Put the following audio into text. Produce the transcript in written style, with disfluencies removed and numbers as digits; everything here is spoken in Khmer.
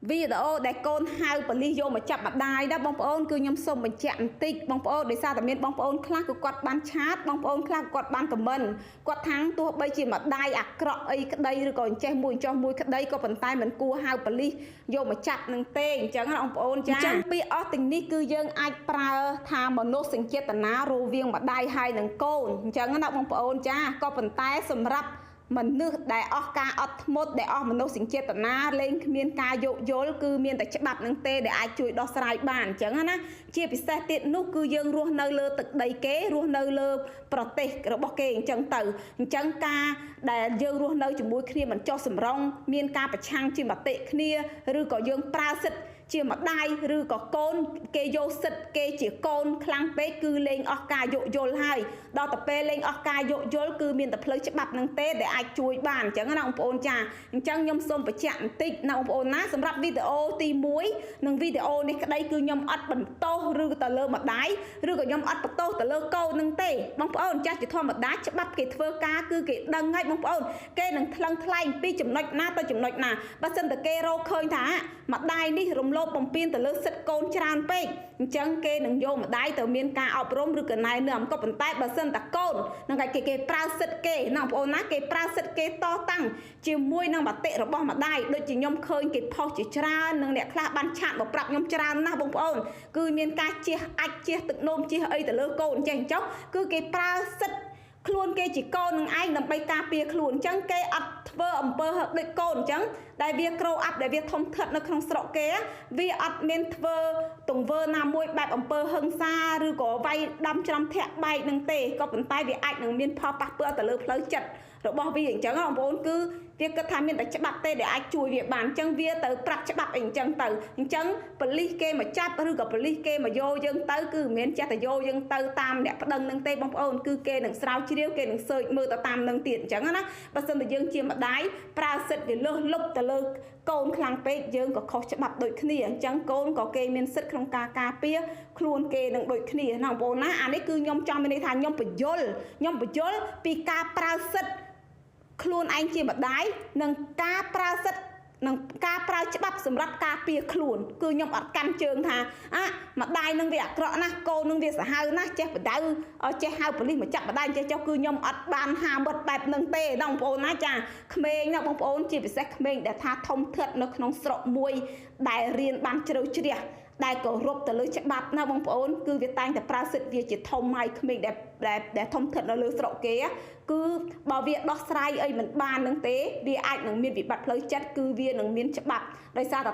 វីដេអូដែលកូនហៅប៉ូលីសយកមកចាប់ម្ដាយដែរបងប្អូនគឺខ្ញុំសូមបញ្ជាក់បន្តិចបងប្អូនដោយសារតែមានបងប្អូនខ្លះគឺគាត់បានឆាតបងប្អូនខ្លះគាត់បានខមមិនគាត់ថាងទោះបីជាម្ដាយអាក្រក់អីក្តីឬក៏អញ្ចេះមួយចោះមួយក្តីក៏ប៉ុន្តែមិនគួរហៅប៉ូលីសយកមកចាប់នឹងទេអញ្ចឹងណាបងប្អូនចាអញ្ចឹងពាក្យអស់ទាំងនេះគឺយើងអាចប្រើថាមនោសញ្ចេតនារវាងម្ដាយហើយនឹងកូនអញ្ចឹងណាបងប្អូនចាក៏ប៉ុន្តែសម្រាប់មនុស្សដែលអស់ការអត់ធ្មត់ដែលអស់មនោសញ្ចេតនាលេងគ្មានការយោគយល់គឺមានតែច្បាប់នឹងទេដែលអាចជួយដោះស្រាយបានអញ្ចឹងណាជាពិសេសទៀតនោះគឺយើងរស់នៅលើទឹកដីគេរស់នៅលើប្រទេសរបស់គេអញ្ចឹងទៅអញ្ចឹងការដែលយើងរស់នៅជាមួយគ្នាមិនចុះសម្រុងមានការប្រឆាំងជាមតិគ្នាឬក៏យើងប្រើសិទ្ធិជាម្ដាយឬក៏កូនគេយកសិទ្ធិគេជាកូនខ្លាំងពេកគឺលេងអស់ការយោគយល់ហើយដល់តែពេលលេងអស់ការយោគយល់គឺមានតែផ្លូវច្បាប់នឹងទេដែលអាចជួយបានអញ្ចឹងណាបងប្អូនចាអញ្ចឹងខ្ញុំសូមបញ្ជាក់បន្តិចណាបងប្អូនណាសម្រាប់វីដេអូទី1និងវីដេអូនេះក្តីគឺខ្ញុំអត់បន្តោសឬទៅលើម្ដាយឬក៏ខ្ញុំអត់បន្តោសទៅលើកូននឹងទេបងប្អូនចាស់ជាធម្មតាច្បាប់គេធ្វើការគឺគេដឹងហើយបងប្អូនគេនឹងថ្លឹងថ្លែងពីចំណុចណាទៅចំណុចណាបើសិនតែគេរកឃើញថាម្ដាយនេះរំលោភបំពានទៅលើសិទ្ធិកូនច្រើនពេកអញ្ចឹងគេនឹងយកម្ដាយទៅមានការអប់រំឬក៏ណែនាំក៏ប៉ុន្តែបើសិនតែកូននឹងគេប្រើសិទ្ធិគេណាបងប្អូនណាគេប្រើសិទ្ធិគេតតាំងជាមួយនឹងមតិរបស់ម្ដាយដូចជាខ្ញុំឃើញគេផុសជាច្រើននិងអ្នកខ្លះបានឆាតមកប្រាប់ខ្ញុំច្រើនណាស់បងប្អូនគឺមានការជះអាចជះទឹកនោមជះអីទៅលើកូនអញ្ចឹងគឺគេប្រើសិទ្ធិខ្លួនគេជាកូននឹងឯងដើម្បីការពារខ្លួនអញ្ចឹងគេអត់ធ្វើអំពើហឹកដូចកូនអញ្ចឹងដែលវាក្រោអាប់ដែលវាធំធាត់នៅក្នុងស្រុកគេវាអត់មានធ្វើទង្វើណាមួយបែបអំពើហិង្សាឬក៏វាយដំច្រំធាក់បែកនឹងទេក៏ប៉ុន្តែវាអាចនឹងមានផលប៉ះពាល់ទៅលើផ្លូវចិត្តរបស់វាអញ្ចឹងបងប្អូនគឺវាគិតថាមានតែច្បាប់ទេដែលអាចជួយវាបានអញ្ចឹងវាទៅប្រាប់ច្បាប់អីអញ្ចឹងទៅអញ្ចឹងប៉ូលីសគេមកចាប់ឬក៏ប៉ូលីសគេមកយកយើងទៅគឺមិនមែនចេះតែយកយើងទៅតាមអ្នកប្តឹងនឹងទេបងប្អូនគឺគេនឹងស្រាវជ្រាវគេនឹងសើចមើលទៅតាមនឹងទៀតអញ្ចឹងណាបើសិនតែយើងជាម្ដាយប្រើសិទ្ធិវាលើសលប់ទៅលើកូនខ្លាំងពេកយើងក៏ខុសច្បាប់ដូចគ្នាអញ្ចឹងកូនក៏គេមានសិទ្ធិក្នុងការការពារខ្លួនគេនឹងដូចគ្នាណាបងប្អូនណាអានេះគឺខ្ញុំចង់មានន័យថាខ្ញុំបញ្យល់ពីការប្រើសិទ្ធិខ្លួនឯងជាម្ដាយនិងការប្រើសិទ្ធិនឹងការប្រើច្បាប់សម្រាប់ការពារខ្លួនគឺខ្ញុំអត់កាន់ជើងថាម្ដាយនឹងវាអាក្រក់ណាស់កូននឹងវាសាហាវណាស់ចេះបដៅចេះហៅប៉ូលីសមកចាប់ម្ដាយចេះចុះគឺខ្ញុំអត់បានហាមត់បែបនឹងទេបងប្អូនណាចាក្មេងណាបងប្អូនជាពិសេសក្មេងដែលថាធំធាត់នៅក្នុងស្រុកមួយដែលរៀនបានជ្រៅជ្រះដែលគោរពទៅលើច្បាប់ណាបងប្អូនគឺវាតែងតែប្រើសិទ្ធិវាជាធំហើយក្មេងដែលធំធាត់នៅលើស្រុកគេគឺបើវាដោះស្រាយអីមិនបាននឹងទេវាអាចនឹងមានវិបត្តិផ្លូវចិត្តគឺវានឹងមានច្បាប់ដោយសារតែ